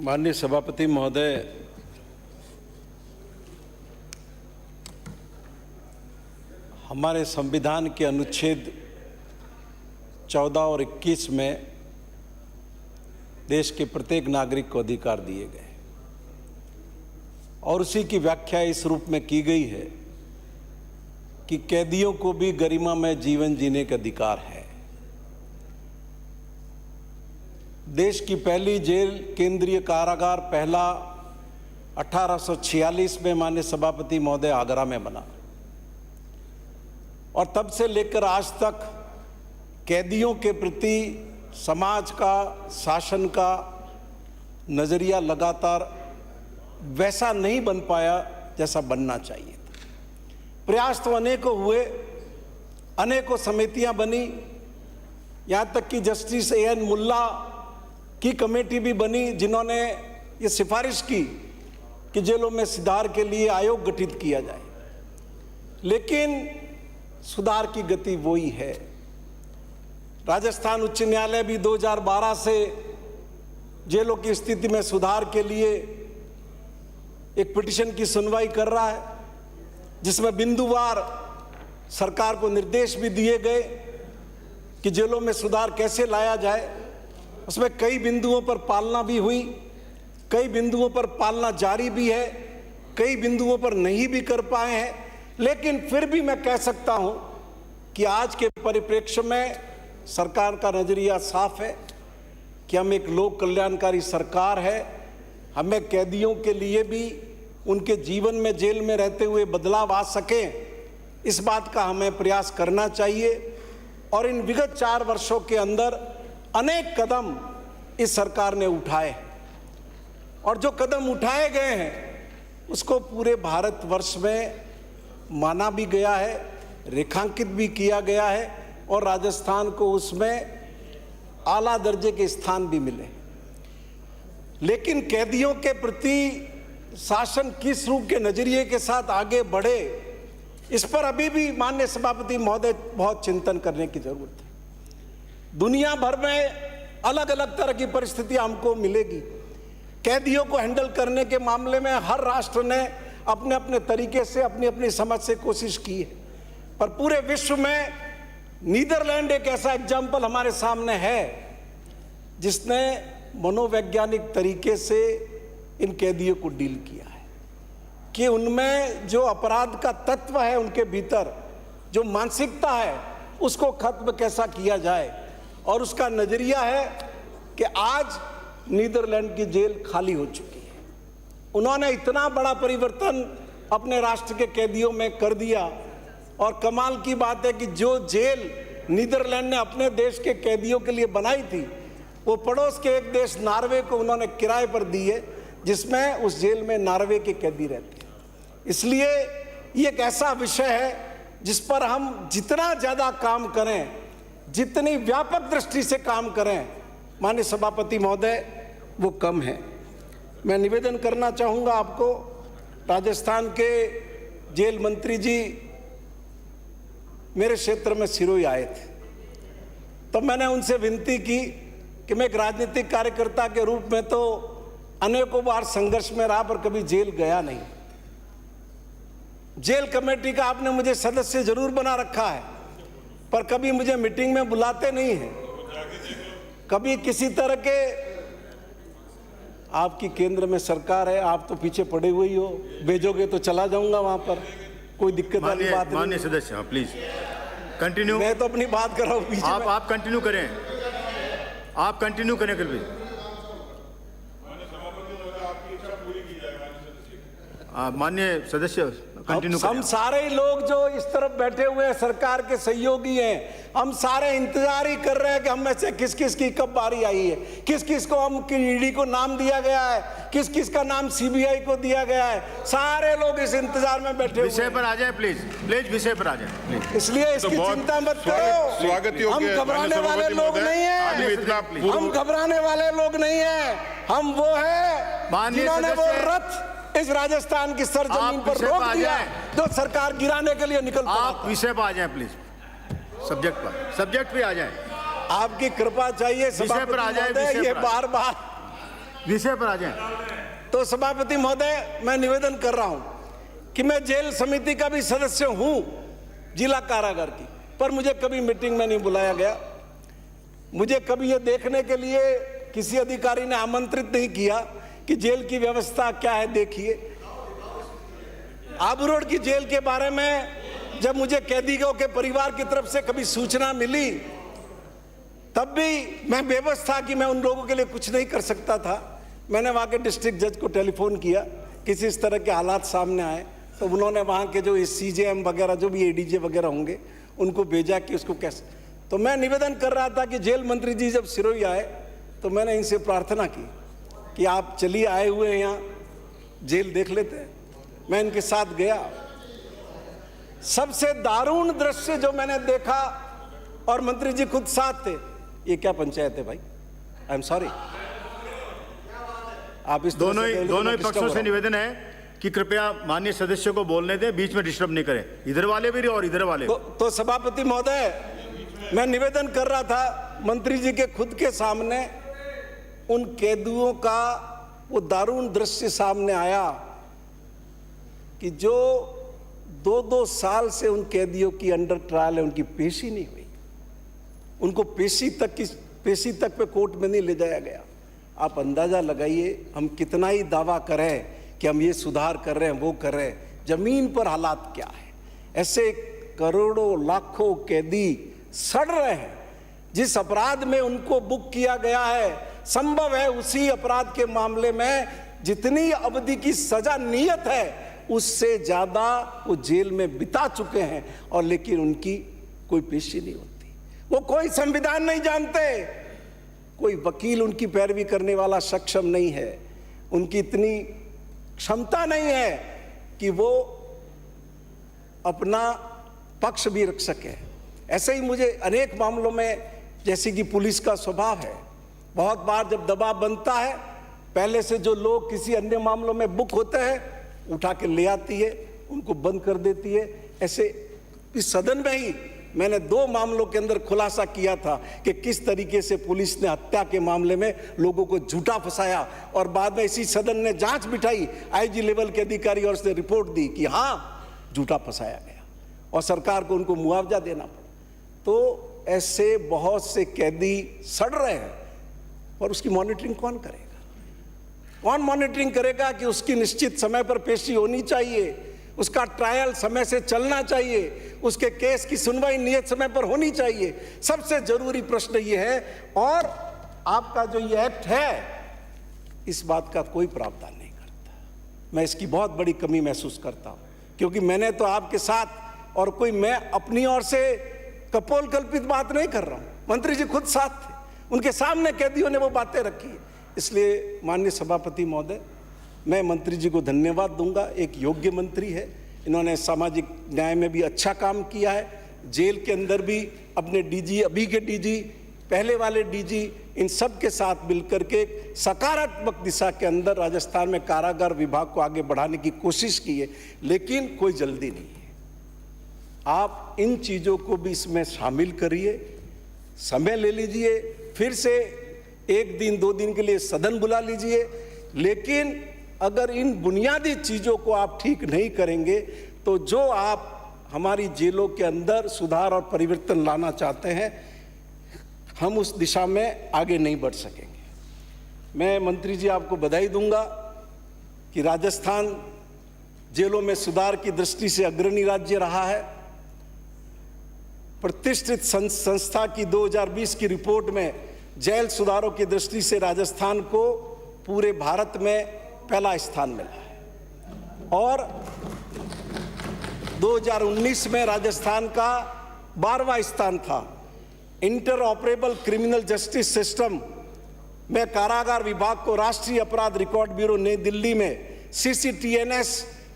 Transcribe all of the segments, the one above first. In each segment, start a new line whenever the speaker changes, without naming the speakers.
माननीय सभापति महोदय, हमारे संविधान के अनुच्छेद 14 और 21 में देश के प्रत्येक नागरिक को अधिकार दिए गए और उसी की व्याख्या इस रूप में की गई है कि कैदियों को भी गरिमामय जीवन जीने का अधिकार है। देश की पहली जेल केंद्रीय कारागार पहला 1846 में माननीय सभापति महोदय आगरा में बना और तब से लेकर आज तक कैदियों के प्रति समाज का, शासन का नज़रिया लगातार वैसा नहीं बन पाया जैसा बनना चाहिए था। प्रयास तो अनेकों हुए, अनेकों समितियां बनी, यहाँ तक कि जस्टिस A.N. मुल्ला की कमेटी भी बनी जिन्होंने ये सिफारिश की कि जेलों में सुधार के लिए आयोग गठित किया जाए, लेकिन सुधार की गति वही है। राजस्थान उच्च न्यायालय भी 2012 से जेलों की स्थिति में सुधार के लिए एक पिटीशन की सुनवाई कर रहा है, जिसमें बिंदुवार सरकार को निर्देश भी दिए गए कि जेलों में सुधार कैसे लाया जाए। उसमें कई बिंदुओं पर पालना भी हुई, कई बिंदुओं पर पालना जारी भी है, कई बिंदुओं पर नहीं भी कर पाए हैं, लेकिन फिर भी मैं कह सकता हूं कि आज के परिप्रेक्ष्य में सरकार का नजरिया साफ है कि हम एक लोक कल्याणकारी सरकार है। हमें कैदियों के लिए भी उनके जीवन में जेल में रहते हुए बदलाव आ सके, इस बात का हमें प्रयास करना चाहिए। और इन विगत 4 वर्षों के अंदर अनेक कदम इस सरकार ने उठाए और जो कदम उठाए गए हैं उसको पूरे भारतवर्ष में माना भी गया है, रेखांकित भी किया गया है और राजस्थान को उसमें आला दर्जे के स्थान भी मिले। लेकिन कैदियों के प्रति शासन किस रूप के नजरिए के साथ आगे बढ़े, इस पर अभी भी माननीय सभापति महोदय बहुत चिंतन करने की जरूरत है। दुनिया भर में अलग अलग तरह की परिस्थितियां हमको मिलेगी। कैदियों को हैंडल करने के मामले में हर राष्ट्र ने अपने अपने तरीके से, अपनी अपनी समझ से कोशिश की है, पर पूरे विश्व में नीदरलैंड एक ऐसा एग्जाम्पल हमारे सामने है जिसने मनोवैज्ञानिक तरीके से इन कैदियों को डील किया है कि उनमें जो अपराध का तत्व है, उनके भीतर जो मानसिकता है, उसको खत्म कैसा किया जाए। और उसका नजरिया है कि आज नीदरलैंड की जेल खाली हो चुकी है। उन्होंने इतना बड़ा परिवर्तन अपने राष्ट्र के कैदियों में कर दिया और कमाल की बात है कि जो जेल नीदरलैंड ने अपने देश के कैदियों के लिए बनाई थी, वो पड़ोस के एक देश नॉर्वे को उन्होंने किराए पर दी है, जिसमें उस जेल में नॉर्वे के कैदी रहते हैं। इसलिए ये एक ऐसा विषय है जिस पर हम जितना ज़्यादा काम करें, जितनी व्यापक दृष्टि से काम करें माननीय सभापति महोदय, वो कम है। मैं निवेदन करना चाहूँगा आपको, राजस्थान के जेल मंत्री जी मेरे क्षेत्र में सिरोही आए थे, तो मैंने उनसे विनती की कि मैं एक राजनीतिक कार्यकर्ता के रूप में तो अनेकों बार संघर्ष में रहा, पर कभी जेल गया नहीं। जेल कमेटी का आपने मुझे सदस्य जरूर बना रखा है, पर कभी मुझे मीटिंग में बुलाते नहीं हैं। कभी किसी तरह के, आपकी केंद्र में सरकार है, आप तो पीछे पड़े हुए ही हो, भेजोगे तो चला जाऊंगा वहां पर, कोई दिक्कत वाली बात नहीं।
माननीय सदस्य प्लीज कंटिन्यू।
मैं तो अपनी बात कर रहा हूँ, पीछे
आप कंटिन्यू करें, आप कंटिन्यू करें कल भी। माननीय सदस्य
हम सारे लोग जो इस तरफ बैठे हुए हैं सरकार के सहयोगी हैं, हम सारे इंतजार ही कर रहे हैं कि हम में से किस किस की कब बारी आई है, किस किस को हम ईडी को नाम दिया गया है, किस किस का नाम सीबीआई को दिया गया है। सारे लोग इस इंतजार में बैठे हुए हैं।
विषय पर आ जाए प्लीज, प्लीज विषय पर आ जाए।
इसलिए इसकी चिंता मत करो, हम घबराने वाले लोग नहीं हैं, हम घबराने वाले लोग नहीं हैं। हम वो है जिन्होंने वो रथ इस राजस्थान की सरजमीन पर रोक दिया जो सरकार गिराने के लिए निकल पड़ा।
आप विषय पर आ जाएं प्लीज, सब्जेक्ट पे आ जाएं।
आपकी कृपा चाहिए,
विषय पर आ जाए।
ये बार बार
विषय पर आ जाएं।
तो सभापति महोदय, मैं निवेदन कर रहा हूं कि मैं जेल समिति का भी सदस्य हूं, जिला कारागार की, पर मुझे कभी मीटिंग में नहीं बुलाया गया। मुझे कभी ये देखने के लिए किसी अधिकारी ने आमंत्रित नहीं किया कि जेल की व्यवस्था क्या है देखिए। आबू रोड की जेल के बारे में जब मुझे कैदियों के परिवार की तरफ से कभी सूचना मिली, तब भी मैं बेबस था कि मैं उन लोगों के लिए कुछ नहीं कर सकता था। मैंने वहाँ के डिस्ट्रिक्ट जज को टेलीफोन किया, किसी इस तरह के हालात सामने आए, तो उन्होंने वहाँ के जो CJM वगैरह जो भी ADJ वगैरह होंगे उनको भेजा कि उसको कैसे। तो मैं निवेदन कर रहा था कि जेल मंत्री जी जब सिरोही आए तो मैंने इनसे प्रार्थना की कि आप चलिए, आए हुए हैं यहाँ, जेल देख लेते हैं। मैं इनके साथ गया। सबसे दारुण दृश्य जो मैंने देखा, और मंत्री जी खुद साथ थे, ये क्या पंचायत है भाई? I am sorry. आप इस
दोनों ही पक्षों से निवेदन है कि कृपया माननीय सदस्यों को बोलने दें, बीच में डिस्टर्ब नहीं करें, इधर वाले भी और इधर वाले।
तो सभापति महोदय, मैं निवेदन कर रहा था मंत्री जी के खुद के सामने, उन कैदियों का वो दारुण दृश्य सामने आया कि जो 2-2 साल से उन कैदियों की अंडर ट्रायल है, उनकी पेशी नहीं हुई, उनको पेशी तक पे कोर्ट में नहीं ले जाया गया। आप अंदाजा लगाइए, हम कितना ही दावा करें कि हम ये सुधार कर रहे हैं, वो कर रहे हैं, जमीन पर हालात क्या है। ऐसे करोड़ों लाखों कैदी सड़ रहे हैं। जिस अपराध में उनको बुक किया गया है, संभव है उसी अपराध के मामले में जितनी अवधि की सजा नियत है उससे ज्यादा वो जेल में बिता चुके हैं, और लेकिन उनकी कोई पेशी नहीं होती। वो कोई संविधान नहीं जानते, कोई वकील उनकी पैरवी करने वाला सक्षम नहीं है, उनकी इतनी क्षमता नहीं है कि वो अपना पक्ष भी रख सके। ऐसे ही मुझे अनेक मामलों में, जैसे कि पुलिस का स्वभाव है, बहुत बार जब दबाव बनता है, पहले से जो लोग किसी अन्य मामलों में बुक होते हैं उठा के ले आती है, उनको बंद कर देती है। ऐसे इस सदन में ही मैंने 2 मामलों के अंदर खुलासा किया था कि किस तरीके से पुलिस ने हत्या के मामले में लोगों को झूठा फंसाया, और बाद में इसी सदन ने जांच बिठाई, IG लेवल के अधिकारी, और उसने रिपोर्ट दी कि हाँ झूठा फंसाया गया, और सरकार को उनको मुआवजा देना पड़ा। तो ऐसे बहुत से कैदी सड़ रहे हैं, और उसकी मॉनिटरिंग कौन करेगा? कौन मॉनिटरिंग करेगा कि उसकी निश्चित समय पर पेशी होनी चाहिए, उसका ट्रायल समय से चलना चाहिए, उसके केस की सुनवाई नियत समय पर होनी चाहिए। सबसे जरूरी प्रश्न ये है, और आपका जो ये एक्ट है इस बात का कोई प्रावधान नहीं करता। मैं इसकी बहुत बड़ी कमी महसूस करता हूं, क्योंकि मैंने तो आपके साथ, और कोई मैं अपनी ओर से कपोल कल्पित बात नहीं कर रहा हूं, मंत्री जी खुद साथ थे, उनके सामने कैदियों ने वो बातें रखी। इसलिए माननीय सभापति महोदय, मैं मंत्री जी को धन्यवाद दूंगा। एक योग्य मंत्री है, इन्होंने सामाजिक न्याय में भी अच्छा काम किया है, जेल के अंदर भी अपने DG, अभी के DG, पहले वाले DG, इन सब के साथ मिलकर के सकारात्मक दिशा के अंदर राजस्थान में कारागार विभाग को आगे बढ़ाने की कोशिश की है, लेकिन कोई जल्दी नहीं है। आप इन चीज़ों को भी इसमें शामिल करिए, समय ले लीजिए, फिर से 1 दिन 2 दिन के लिए सदन बुला लीजिए, लेकिन अगर इन बुनियादी चीज़ों को आप ठीक नहीं करेंगे तो जो आप हमारी जेलों के अंदर सुधार और परिवर्तन लाना चाहते हैं, हम उस दिशा में आगे नहीं बढ़ सकेंगे। मैं मंत्री जी आपको बधाई दूंगा कि राजस्थान जेलों में सुधार की दृष्टि से अग्रणी राज्य रहा है। प्रतिष्ठित संस्था की 2020 की रिपोर्ट में जेल सुधारों की दृष्टि से राजस्थान को पूरे भारत में पहला स्थान मिला है, और 2019 में राजस्थान का 12वां स्थान था। Inter operable criminal justice system में कारागार विभाग को राष्ट्रीय अपराध रिकॉर्ड ब्यूरो नई दिल्ली में CCTNS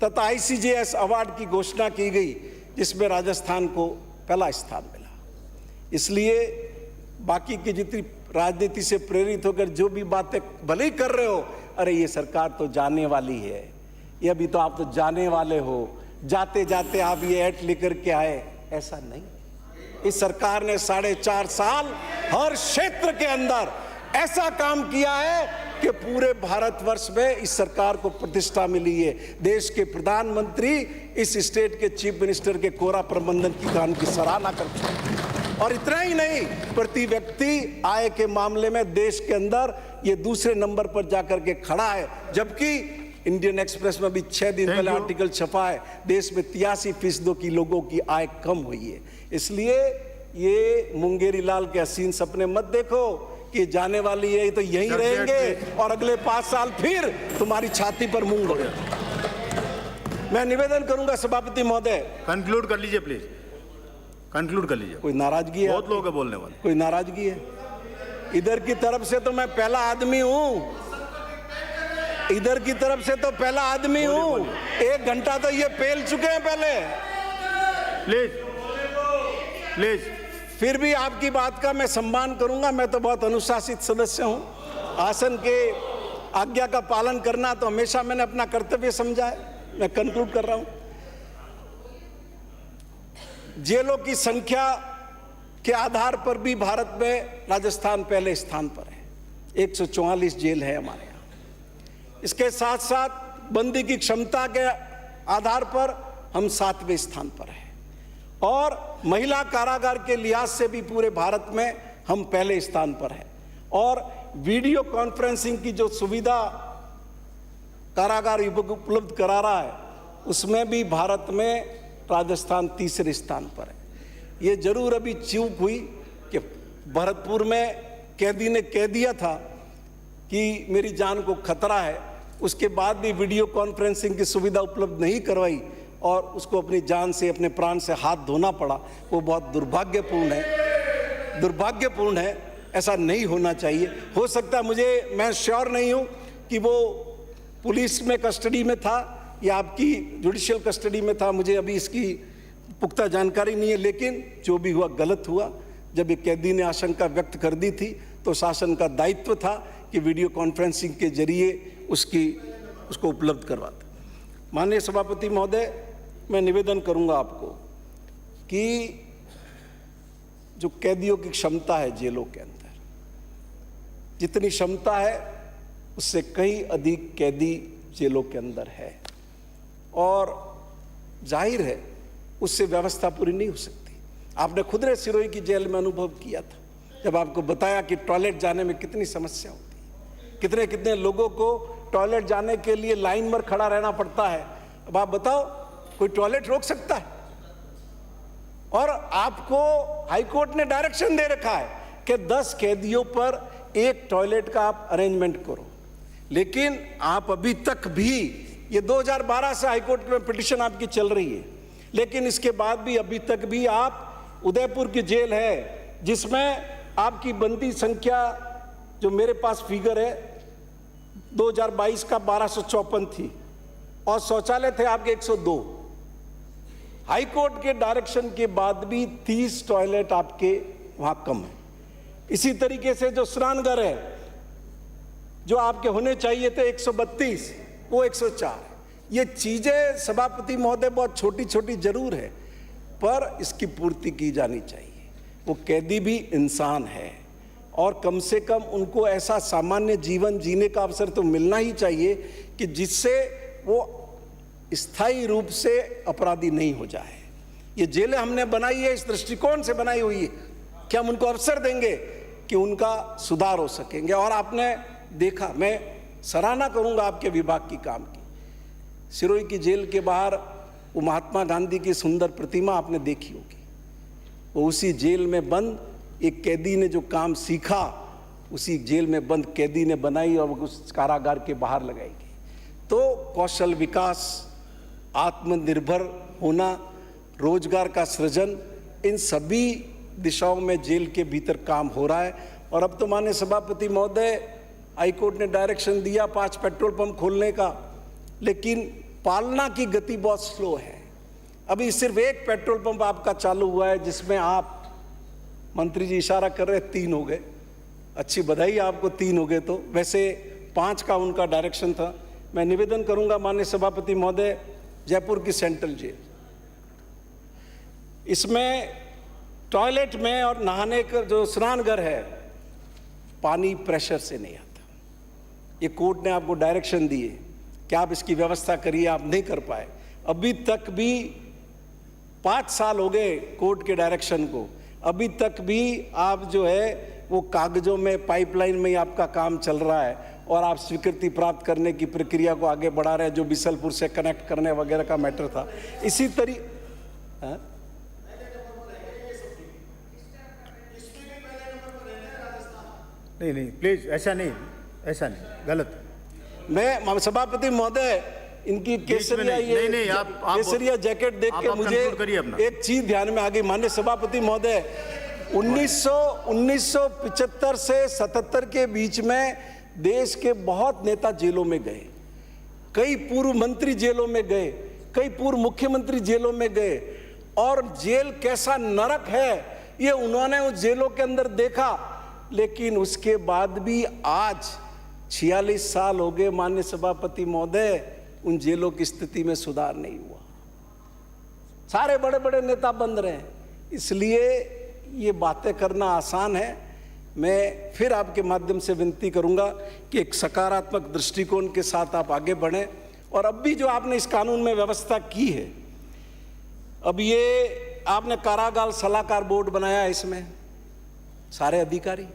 तथा ICJS अवार्ड की घोषणा की गई, जिसमें राजस्थान को पहला स्थान मिला। इसलिए बाकी की जितनी राजनीति से प्रेरित होकर जो भी बातें भले ही कर रहे हो, अरे ये सरकार तो जाने वाली है, ये अभी तो आप तो जाने वाले हो, जाते जाते आप ये एक्ट लेकर के आए, ऐसा नहीं। इस सरकार ने 4.5 साल हर क्षेत्र के अंदर ऐसा काम किया है कि पूरे भारतवर्ष में इस सरकार को प्रतिष्ठा मिली है। देश के प्रधानमंत्री इस स्टेट के चीफ मिनिस्टर के कोरा प्रबंधन की काम की सराहना करते हैं। और इतना ही नहीं, प्रति व्यक्ति आय के मामले में देश के अंदर ये दूसरे नंबर पर जाकर के खड़ा है, जबकि इंडियन एक्सप्रेस में भी 6 दिन पहले आर्टिकल छपा है, देश में 83% की लोगों की आय कम हुई है। इसलिए ये मुंगेरी लाल के हसीन सपने मत देखो कि जाने वाली है, तो यहीं रहेंगे और अगले 5 साल फिर तुम्हारी छाती पर मूंग हो। मैं निवेदन करूंगा सभापति महोदय,
कंक्लूड कर लीजिए प्लीज, कंक्लूड कर लीजिए।
कोई नाराजगी है?
बहुत लोग हैं बोलने वाले।
कोई नाराजगी है? इधर की तरफ से तो मैं पहला आदमी हूं, इधर की तरफ से तो पहला आदमी हूं। 1 घंटा तो ये पेल चुके हैं पहले।
प्लीज प्लीज,
फिर भी आपकी बात का मैं सम्मान करूंगा। मैं तो बहुत अनुशासित सदस्य हूं। आसन के आज्ञा का पालन करना तो हमेशा मैंने अपना कर्तव्य समझा है। मैं कंक्लूड कर रहा हूं। जेलों की संख्या के आधार पर भी भारत में राजस्थान पहले स्थान पर है। 144 जेल है हमारे यहाँ। इसके साथ साथ बंदी की क्षमता के आधार पर हम 7वें स्थान पर हैं और महिला कारागार के लिहाज से भी पूरे भारत में हम पहले स्थान पर हैं। और वीडियो कॉन्फ्रेंसिंग की जो सुविधा कारागार उपलब्ध करा रहा है, उसमें भी भारत में राजस्थान 3रे स्थान पर है। ये जरूर अभी चूक हुई कि भरतपुर में कैदी ने कह दिया था कि मेरी जान को खतरा है, उसके बाद भी वीडियो कॉन्फ्रेंसिंग की सुविधा उपलब्ध नहीं करवाई और उसको अपनी जान से, अपने प्राण से हाथ धोना पड़ा। वो बहुत दुर्भाग्यपूर्ण है, दुर्भाग्यपूर्ण है। ऐसा नहीं होना चाहिए। हो सकता है, मैं श्योर नहीं हूं कि वो पुलिस में कस्टडी में था या आपकी जुडिशियल कस्टडी में था, मुझे अभी इसकी पुख्ता जानकारी नहीं है। लेकिन जो भी हुआ गलत हुआ। जब एक कैदी ने आशंका व्यक्त कर दी थी तो शासन का दायित्व था कि वीडियो कॉन्फ्रेंसिंग के जरिए उसको उपलब्ध करवाते। माननीय सभापति महोदय, मैं निवेदन करूंगा आपको कि जो कैदियों की क्षमता है जेलों के अंदर, जितनी क्षमता है उससे कहीं अधिक कैदी जेलों के अंदर है और जाहिर है उससे व्यवस्था पूरी नहीं हो सकती। आपने खुद ने सिरोही की जेल में अनुभव किया था, जब आपको बताया कि टॉयलेट जाने में कितनी समस्या होती है, कितने कितने लोगों को टॉयलेट जाने के लिए लाइन में खड़ा रहना पड़ता है। अब आप बताओ, कोई टॉयलेट रोक सकता है? और आपको हाईकोर्ट ने डायरेक्शन दे रखा है कि 10 कैदियों पर 1 टॉयलेट का आप अरेंजमेंट करो। लेकिन आप अभी तक भी, ये 2012 से हाईकोर्ट में पिटीशन आपकी चल रही है, लेकिन इसके बाद भी अभी तक भी आप उदयपुर की जेल है जिसमें आपकी बंदी संख्या, जो मेरे पास फिगर है 2022 का 1254 थी और शौचालय थे आपके 102। हाईकोर्ट के डायरेक्शन के बाद भी 30 टॉयलेट आपके वहां कम है। इसी तरीके से जो स्नानघर है, जो आपके होने चाहिए थे 132, वो 104। ये चीजें सभापति महोदय बहुत छोटी छोटी जरूर है, पर इसकी पूर्ति की जानी चाहिए। वो कैदी भी इंसान है और कम से कम उनको ऐसा सामान्य जीवन जीने का अवसर तो मिलना ही चाहिए कि जिससे वो स्थायी रूप से अपराधी नहीं हो जाए। ये जेलें हमने बनाई है इस दृष्टिकोण से बनाई हुई है कि हम उनको अवसर देंगे कि उनका सुधार हो सकेंगे। और आपने देखा, मैं सराहना करूंगा आपके विभाग की काम की। सिरोही की जेल के बाहर वो महात्मा गांधी की सुंदर प्रतिमा आपने देखी होगी। वो उसी जेल में बंद एक कैदी ने जो काम सीखा, उसी जेल में बंद कैदी ने बनाई और उस कारागार के बाहर लगाई गई। तो कौशल विकास, आत्मनिर्भर होना, रोजगार का सृजन, इन सभी दिशाओं में जेल के भीतर काम हो रहा है। और अब तो माननीय सभापति महोदय, हाईकोर्ट ने डायरेक्शन दिया 5 पेट्रोल पंप खोलने का, लेकिन पालना की गति बहुत स्लो है। अभी सिर्फ 1 पेट्रोल पंप आपका चालू हुआ है, जिसमें आप, मंत्री जी इशारा कर रहे 3 हो गए। अच्छी बधाई आपको, 3 हो गए। तो वैसे 5 का उनका डायरेक्शन था। मैं निवेदन करूंगा माननीय सभापति महोदय, जयपुर की सेंट्रल जेल, इसमें टॉयलेट में और नहाने का जो स्नानघर है, पानी प्रेशर से नहीं आता। ये कोर्ट ने आपको डायरेक्शन दिए कि आप इसकी व्यवस्था करिए, आप नहीं कर पाए। अभी तक भी 5 साल हो गए कोर्ट के डायरेक्शन को, अभी तक भी आप जो है वो कागजों में, पाइपलाइन में ही आपका काम चल रहा है और आप स्वीकृति प्राप्त करने की प्रक्रिया को आगे बढ़ा रहे हैं, जो बिसलपुर से कनेक्ट करने वगैरह का मैटर था। इसी तरीके
नहीं प्लीज, ऐसा नहीं, गलत।
मैं सभापति महोदय, इनकी केसरिया
नहीं, आप
केसरिया जैकेट देख के मुझे एक चीज ध्यान में आ गई। माननीय सभापति महोदय, 1975 से 77 के बीच में देश के बहुत नेता जेलों में गए, कई पूर्व मंत्री जेलों में गए, कई पूर्व मुख्यमंत्री जेलों में गए, और जेल कैसा नरक है ये उन्होंने उस जेलों के अंदर देखा। लेकिन उसके बाद भी आज 46 साल हो गए माननीय सभापति महोदय, उन जेलों की स्थिति में सुधार नहीं हुआ। सारे बड़े बड़े नेता बन रहे हैं, इसलिए ये बातें करना आसान है। मैं फिर आपके माध्यम से विनती करूंगा कि एक सकारात्मक दृष्टिकोण के साथ आप आगे बढ़ें। और अब भी जो आपने इस कानून में व्यवस्था की है, अब ये आपने कारागार सलाहकार बोर्ड बनाया है, इसमें सारे अधिकारी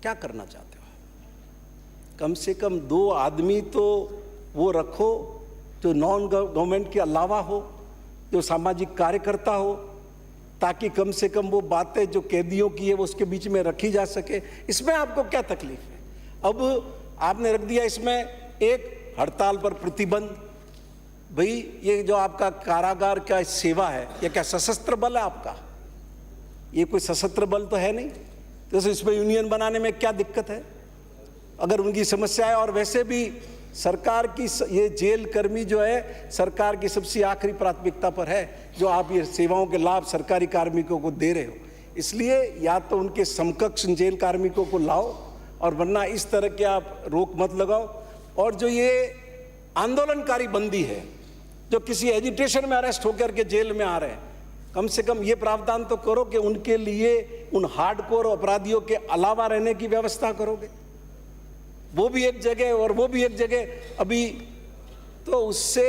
क्या करना चाहते हो? कम से कम 2 आदमी तो वो रखो जो नॉन गवर्नमेंट के अलावा हो, जो सामाजिक कार्यकर्ता हो, ताकि कम से कम वो बातें जो कैदियों की है वो उसके बीच में रखी जा सके। इसमें आपको क्या तकलीफ है? अब आपने रख दिया इसमें एक हड़ताल पर प्रतिबंध। भाई ये जो आपका कारागार का सेवा है, ये क्या सशस्त्र बल है आपका? ये कोई सशस्त्र बल तो है नहीं, तो इसमें यूनियन बनाने में क्या दिक्कत है अगर उनकी समस्या है? और वैसे भी सरकार की ये जेल कर्मी जो है सरकार की सबसे आखिरी प्राथमिकता पर है, जो आप ये सेवाओं के लाभ सरकारी कार्मिकों को दे रहे हो। इसलिए या तो उनके समकक्ष जेल कार्मिकों को लाओ, और वरना इस तरह के आप रोक मत लगाओ। और जो ये आंदोलनकारी बंदी है, जो किसी एजिटेशन में अरेस्ट होकर के जेल में आ रहे हैं, कम से कम ये प्रावधान तो करो कि उनके लिए उन हार्डकोर अपराधियों के अलावा रहने की व्यवस्था करोगे। वो भी एक जगह और वो भी एक जगह। अभी तो उससे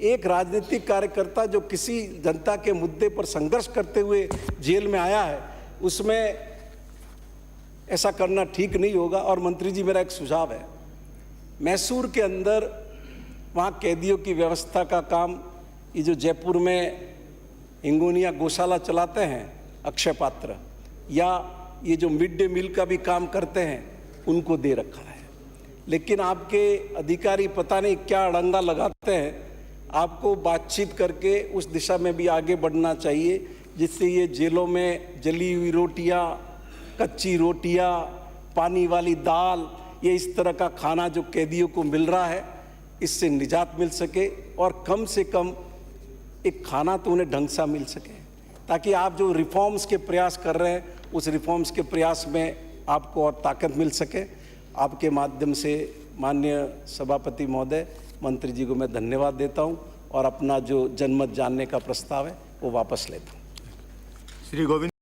एक राजनीतिक कार्यकर्ता जो किसी जनता के मुद्दे पर संघर्ष करते हुए जेल में आया है, उसमें ऐसा करना ठीक नहीं होगा। और मंत्री जी, मेरा एक सुझाव है, मैसूर के अंदर वहाँ कैदियों की व्यवस्था का काम, ये जो जयपुर में हिंगोनिया गौशाला चलाते हैं अक्षय पात्र, या ये जो मिड डे मील का भी काम करते हैं, उनको दे रखा है। लेकिन आपके अधिकारी पता नहीं क्या अड़ंगा लगाते हैं। आपको बातचीत करके उस दिशा में भी आगे बढ़ना चाहिए, जिससे ये जेलों में जली हुई रोटियां, कच्ची रोटियां, पानी वाली दाल, ये इस तरह का खाना जो कैदियों को मिल रहा है, इससे निजात मिल सके। और कम से कम एक खाना तो उन्हें ढंग सा मिल सके, ताकि आप जो रिफॉर्म्स के प्रयास कर रहे हैं, उस रिफॉर्म्स के प्रयास में आपको और ताकत मिल सके। आपके माध्यम से माननीय सभापति महोदय, मंत्री जी को मैं धन्यवाद देता हूं, और अपना जो जनमत जानने का प्रस्ताव है वो वापस लेता हूं।
श्री गोविंद।